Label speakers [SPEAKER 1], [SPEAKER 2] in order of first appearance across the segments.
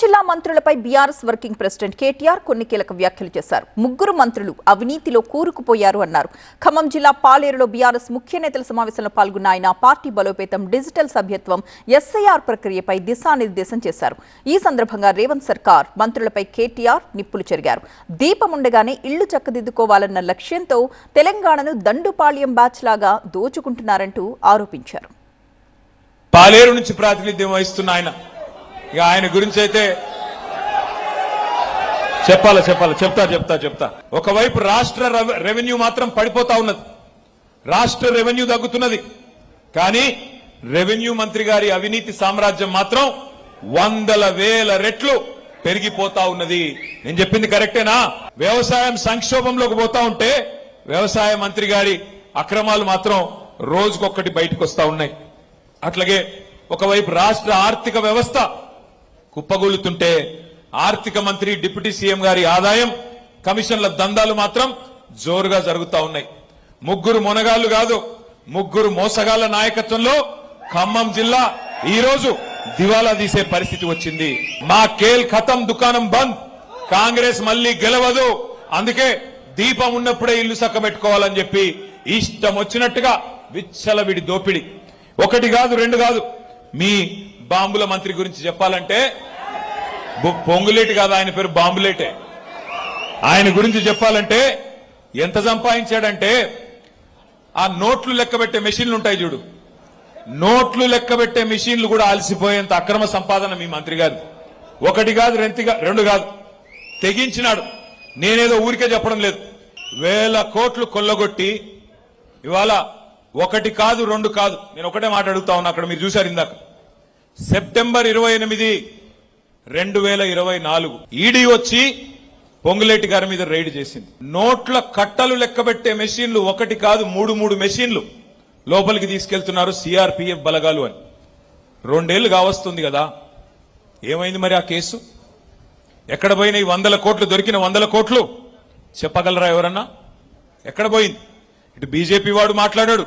[SPEAKER 1] జిల్లా మంత్రులపై BRS working president KTR కొన్ని కీలక వ్యాఖ్యలు చేశారు. ముగ్గురు మంత్రులు అవినీతిలో కూరుకుపోయారు అన్నారు. ఖమ్మం జిల్లా పాలేరులో బీఆర్ఎస్ ముఖ్య నేతల సమావేశంలో పాల్గొన్న ఆయన పార్టీ బలోపేతం, డిజిటల్ సభ్యత్వం, ఎస్ఐఆర్ ప్రక్రియపై దిశానిర్దేశం చేశారు. ఈ సందర్భంగా రేవంత్ సర్కార్ మంత్రులపై కేటీఆర్ నిప్పులు చెరిగారు. దీపం ఉండగానే ఇళ్లు చక్కదిద్దుకోవాలన్న లక్ష్యంతో తెలంగాణను దండుపాళ్యం బ్యాచ్ లాగా దోచుకుంటున్నారంటూ ఆరోపించారు.
[SPEAKER 2] పాలేరు నుంచి ప్రాతినిధ్యం వహిస్తున్న ఆయన గురించి అయితే చెప్తా. ఒకవైపు రాష్ట్ర రెవెన్యూ మాత్రం పడిపోతా ఉన్నది, రాష్ట్ర రెవెన్యూ తగ్గుతున్నది. కానీ రెవెన్యూ మంత్రి గారి అవినీతి సామ్రాజ్యం మాత్రం వందల వేల రెట్లు పెరిగిపోతా ఉన్నది. నేను చెప్పింది కరెక్టేనా? వ్యవసాయం సంక్షోభంలోకి పోతా ఉంటే వ్యవసాయ మంత్రి గారి అక్రమాలు మాత్రం రోజుకొక్కటి బయటకు వస్తా ఉన్నాయి. అట్లాగే ఒకవైపు రాష్ట్ర ఆర్థిక వ్యవస్థ కుప్పగూలుతుంటే ఆర్థిక మంత్రి, డిప్యూటీ సీఎం గారి ఆదాయం, కమిషన్ల దందాలు మాత్రం జోరుగా జరుగుతా ఉన్నాయి. ముగ్గురు మొనగాళ్లు కాదు, ముగ్గురు మోసగాళ్ల నాయకత్వంలో ఖమ్మం జిల్లా ఈ రోజు దివాలా తీసే పరిస్థితి వచ్చింది. మా కేల్ ఖతం, దుకాణం బంద్, కాంగ్రెస్ మళ్లీ గెలవదు, అందుకే దీపం ఉన్నప్పుడే ఇల్లు చక్కబెట్టుకోవాలని చెప్పి ఇష్టం వచ్చినట్టుగా విచ్చలవిడి దోపిడి. ఒకటి కాదు, రెండు కాదు. మీ బాంబుల మంత్రి గురించి చెప్పాలంటే పొంగులేటి కాదు, ఆయన పేరు బాంబులేటే. ఆయన గురించి చెప్పాలంటే ఎంత సంపాదించాడంటే, ఆ నోట్లు లెక్కబెట్టే మెషిన్లు ఉంటాయి చూడు, నోట్లు లెక్కబెట్టే మెషిన్లు కూడా అలసిపోయేంత అక్రమ సంపాదన మీ మంత్రి గారు. ఒకటి కాదు, రెండు కాదు, తెగించినాడు. నేనేదో ఊరికే చెప్పడం లేదు, వేల కోట్లు కొల్లగొట్టి ఇవాళ ఒకటి కాదు, రెండు కాదు, నేను ఒకటే మాట అడుగుతా ఉన్నా. అక్కడ మీరు చూశారు ఇందాక, సెప్టెంబర్ 28, 2024 ఈడీ వచ్చి పొంగులేటి గారి మీద రైడ్ చేసింది. నోట్ల కట్టలు లెక్కబెట్టే మెషిన్లు ఒకటి కాదు, మూడు మెషిన్లు లోపలికి తీసుకెళ్తున్నారు సిఆర్పిఎఫ్ బలగాలు అని. 2 ఏళ్లు కావస్తుంది కదా, ఏమైంది మరి ఆ కేసు? ఎక్కడ పోయినాయి 100 కోట్లు? దొరికిన 100 కోట్లు చెప్పగలరా ఎవరన్నా? ఎక్కడ పోయింది? ఇటు బీజేపీ వాడు మాట్లాడాడు,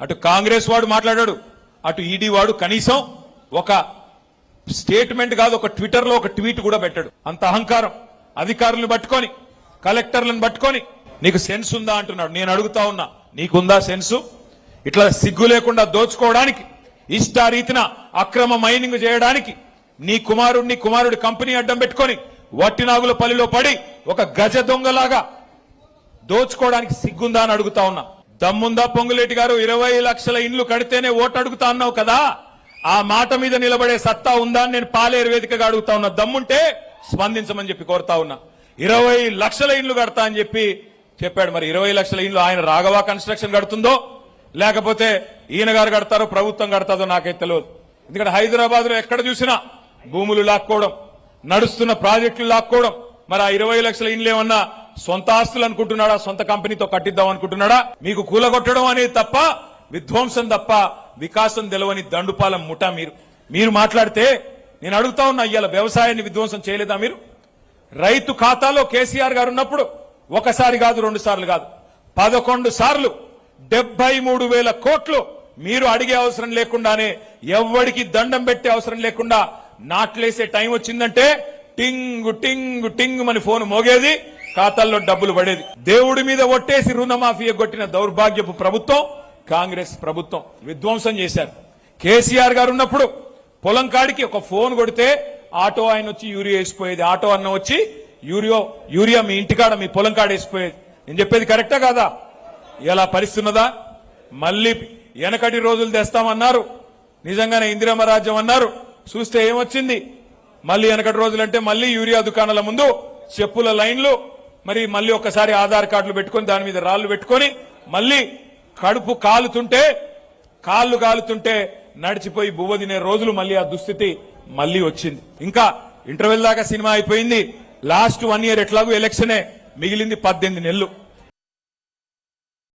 [SPEAKER 2] అటు కాంగ్రెస్ వాడు మాట్లాడాడు, అటు ఈడీ వాడు కనీసం ఒక స్టేట్మెంట్ కాదు, ఒక ట్విట్టర్ లో ఒక ట్వీట్ కూడా పెట్టాడు. అంత అహంకారం. అధికారులను పట్టుకొని, కలెక్టర్లను పట్టుకొని నీకు సెన్స్ ఉందా అంటున్నాడు. నేను అడుగుతా ఉన్నా, నీకుందా సెన్సు? ఇట్లా సిగ్గు లేకుండా దోచుకోవడానికి, ఇష్టారీతిన అక్రమ మైనింగ్ చేయడానికి నీ కుమారుడి కంపెనీ అడ్డం పెట్టుకొని వట్టినాగుల పల్లిలో పడి ఒక గజ దొంగలాగా దోచుకోవడానికి సిగ్గుందా అని అడుగుతా ఉన్నా. దమ్ముందా పొంగులేటి గారు? 20 లక్షల ఇండ్లు కడితేనే ఓటు అడుగుతా అన్నావు కదా, ఆ మాట మీద నిలబడే సత్తా ఉందా అని నేను పాలేరు వేదికగా అడుగుతా ఉన్నా. దమ్ముంటే స్పందించమని చెప్పి కోరుతా ఉన్నా. 20 లక్షల ఇండ్లు కడతా అని చెప్పి చెప్పాడు. మరి 20 లక్షల ఇండ్లు ఆయన రాఘవ కన్స్ట్రక్షన్ కడుతుందో లేకపోతే ఈయన గారు కడతారో ప్రభుత్వం కడతాదో నాకైతే తెలియదు. ఎందుకంటే హైదరాబాద్ లో ఎక్కడ చూసినా భూములు లాక్కోవడం, నడుస్తున్న ప్రాజెక్టులు లాక్కోవడం. మరి ఆ 20 లక్షల ఇండ్లు ఏమన్నా సొంత ఆస్తులు అనుకుంటున్నాడా? సొంత కంపెనీతో కట్టిద్దాం అనుకుంటున్నాడా? మీకు కూలగొట్టడం అనేది తప్ప, విధ్వంసం తప్ప వికాసం తెలవని దండుపాలెం ముఠ మీరు మాట్లాడితే నేను అడుగుతా ఉన్నా, ఇవాళ వ్యవసాయాన్ని విధ్వంసం చేయలేదా మీరు? రైతు ఖాతాలో కేసీఆర్ గారు ఉన్నప్పుడు ఒకసారి కాదు, 2 సార్లు కాదు, 11 సార్లు 73,000 కోట్లు మీరు అడిగే అవసరం లేకుండానే, ఎవ్వడికి దండం పెట్టే అవసరం లేకుండా నాట్లేసే టైం వచ్చిందంటే టింగ్ టింగ్ టింగ్ అని ఫోన్ మోగేది, ఖాతాల్లో డబ్బులు పడేది. దేవుడి మీద ఒట్టేసి రుణమాఫీ కొట్టిన దౌర్భాగ్యపు ప్రభుత్వం కాంగ్రెస్ ప్రభుత్వం. విధ్వంసం చేశారు. కేసీఆర్ గారు ఉన్నప్పుడు పొలం కాడికి ఒక ఫోన్ కొడితే ఆటో ఆయన వచ్చి యూరియా వేసిపోయేది, ఆటో అన్న వచ్చి యూరియా మీ ఇంటికాడ మీ పొలం కాడ వేసిపోయేది. నేను చెప్పేది కరెక్టా కాదా? ఇలా పరిస్థితున్నదా? మళ్ళీ వెనకటి రోజులు తెస్తామన్నారు, నిజంగానే ఇందిరమ్మ రాజ్యం అన్నారు, చూస్తే ఏమొచ్చింది? మళ్ళీ వెనకటి రోజులంటే మళ్ళీ యూరియా దుకాణాల ముందు చెప్పుల లైన్లు, మరి మళ్ళీ ఒక్కసారి ఆధార్ కార్డులు పెట్టుకొని దాని మీద రాళ్లు పెట్టుకొని మళ్ళీ కడుపు కాళ్ళు కాలుతుంటే నడిచిపోయి బువ్వ తినే రోజులు, మళ్ళీ ఆ దుస్థితి మళ్ళీ వచ్చింది. ఇంకా ఇంటర్వెల్ దాకా సినిమా అయిపోయింది. లాస్ట్ 1 ఇయర్ ఎట్లాగూ ఎలక్షనే మిగిలింది 18 నెలలు.